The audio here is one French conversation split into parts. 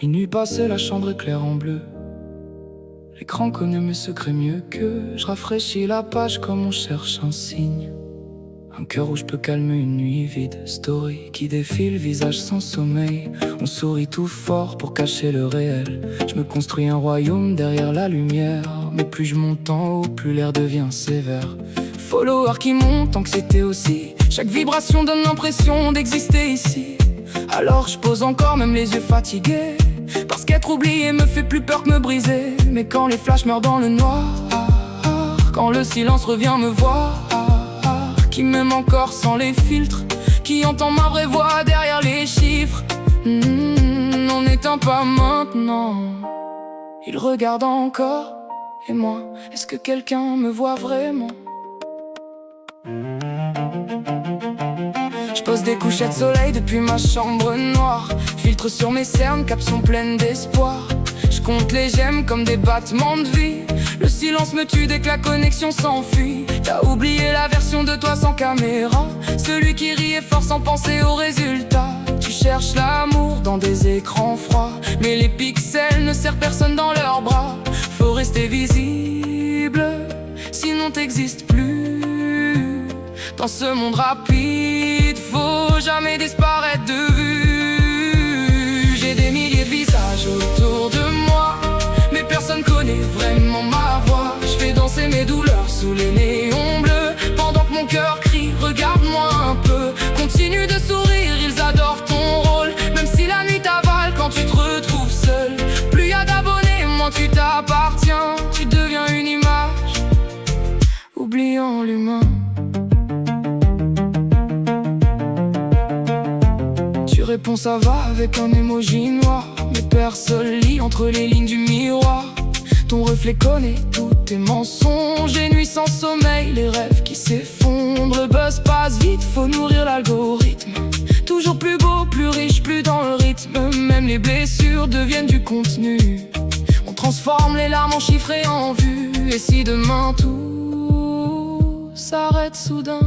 Minuit passé, la chambre éclaire en bleu. L'écran connaît mes secrets mieux que je rafraîchis la page comme on cherche un signe. Un cœur où je peux calmer une nuit vide. Story qui défile, visage sans sommeil. On sourit tout fort pour cacher le réel. Je me construis un royaume derrière la lumière. Mais plus je monte en haut, plus l'air devient sévère. Follower qui monte, anxiété aussi. Chaque vibration donne l'impression d'exister ici. Alors je pose encore même les yeux fatigués, parce qu'être oublié me fait plus peur que me briser. Mais quand les flashs meurent dans le noir, quand le silence revient me voir, qui m'aime encore sans les filtres, qui entend ma vraie voix derrière les chiffres. On n'éteint pas maintenant. Il regarde encore, et moi, est-ce que quelqu'un me voit vraiment? Je pose des couchettes de soleil depuis ma chambre noire. Filtre sur mes cernes, caption pleine d'espoir. Je compte les gemmes comme des battements de vie. Le silence me tue dès que la connexion s'enfuit. T'as oublié la version de toi sans caméra, celui qui riait fort sans penser aux résultats. Tu cherches l'amour dans des écrans froids, mais les pixels ne serrent personne dans leurs bras. Faut rester visible, sinon t'existes plus. Dans ce monde rapide, faut jamais disparaître de vue. J'ai des milliers de visages autour de moi, mais personne connaît vraiment ma voix. Je fais danser mes douleurs sous les néons bleus, pendant que mon cœur crie, regarde-moi un peu. Continue de sourire, ils adorent ton rôle, même si la nuit t'avale quand tu te retrouves seul. Plus y a d'abonnés, moins tu t'appartiens. Tu deviens une image, oubliant l'humain. Tu réponds ça va avec un emoji noir, mais personne lit entre les lignes du miroir. Ton reflet connaît tous tes mensonges, et nuits sans sommeil, les rêves qui s'effondrent. Le buzz passe vite, faut nourrir l'algorithme. Toujours plus beau, plus riche, plus dans le rythme. Même les blessures deviennent du contenu. On transforme les larmes en chiffres et en vues. Et si demain tout s'arrête soudain,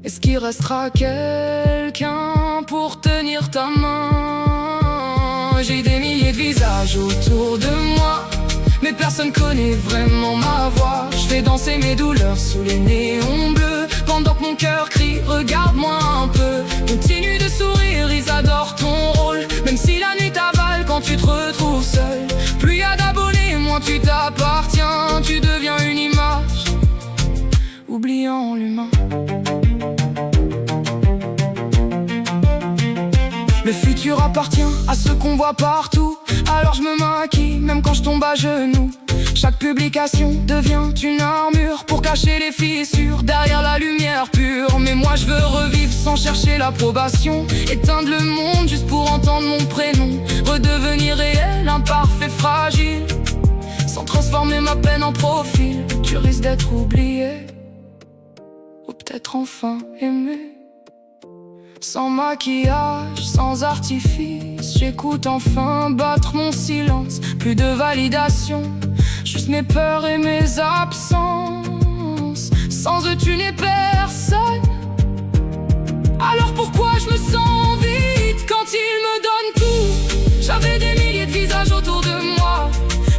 est-ce qu'il restera quelqu'un pour tenir ta main? J'ai des milliers de visages autour de moi, mais personne connaît vraiment ma voix. Je fais danser mes douleurs sous les néons bleus, pendant que mon cœur crie, regarde-moi un peu. Continue de sourire, ils adorent ton rôle, même si la nuit t'avale quand tu te retrouves seul. Plus y a d'abonnés, moins tu t'appartiens. Tu deviens une image, oubliant l'humain. Le futur appartient à ceux qu'on voit partout, alors je me maquille même quand je tombe à genoux. Chaque publication devient une armure pour cacher les fissures derrière la lumière pure. Mais moi je veux revivre sans chercher l'approbation, éteindre le monde juste pour entendre mon prénom. Redevenir réel, imparfait, fragile, sans transformer ma peine en profil. Tu risques d'être oublié, ou peut-être enfin aimé. Sans maquillage, sans artifice, j'écoute enfin battre mon silence. Plus de validation, juste mes peurs et mes absences. Sans eux tu n'es personne, alors pourquoi je me sens vide quand ils me donnent tout? J'avais des milliers de visages autour de moi,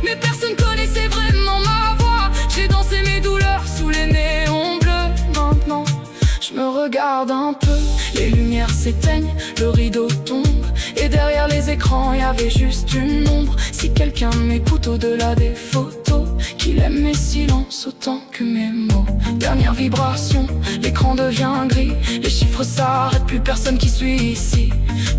mais personne connaissait vraiment ma voix. J'ai dansé mes douleurs sous les néons bleus. Maintenant je me regarde un peu, les lumières s'éteignent, le rideau tombe, et derrière les écrans y avait juste une ombre. Si quelqu'un m'écoute au-delà des photos, qu'il aime mes silences autant que mes mots. Dernière vibration, l'écran devient gris, les chiffres s'arrêtent, plus personne qui suit ici.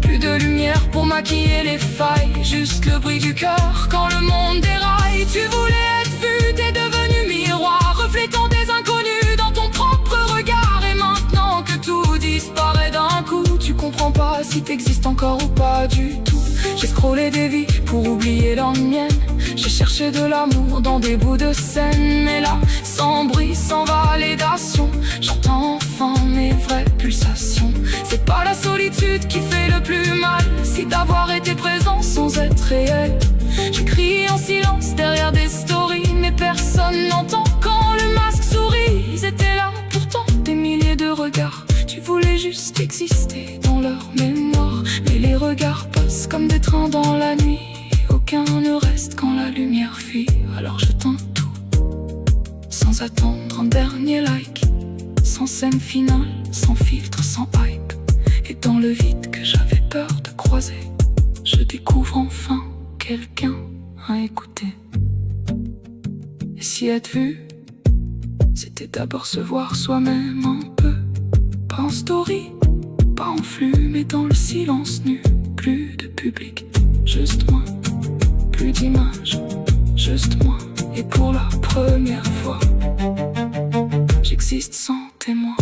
Plus de lumière pour maquiller les failles, juste le bruit du cœur quand le monde déraille. Tu voulais être vu, t'es devenu miroir, reflétant des inconnus dans ton propre regard. Et maintenant que tout disparaît d'un coup, tu comprends pas si t'existes encore ou pas du tout. J'ai scrollé des vies pour oublier la mienne, j'ai cherché de l'amour dans des bouts de scène. Mais là, sans bruit, sans validation, j'entends enfin mes vraies pulsations. C'est pas la solitude qui fait le plus mal, si d'avoir été présent sans être réel. J'écris en silence derrière des stories, mais personne n'entend quand le masque sourit. Ils étaient là regards passent comme des trains dans la nuit. Aucun ne reste quand la lumière fuit. Alors je tente tout, sans attendre un dernier like, sans scène finale, sans filtre, sans hype. Et dans le vide que j'avais peur de croiser, je découvre enfin quelqu'un à écouter. Et si être vu, c'était d'abord se voir soi-même un peu. Pas en story, pas en flux, mais dans le silence nu. Plus de public, juste moi. Plus d'images, juste moi. Et pour la première fois, j'existe sans témoin.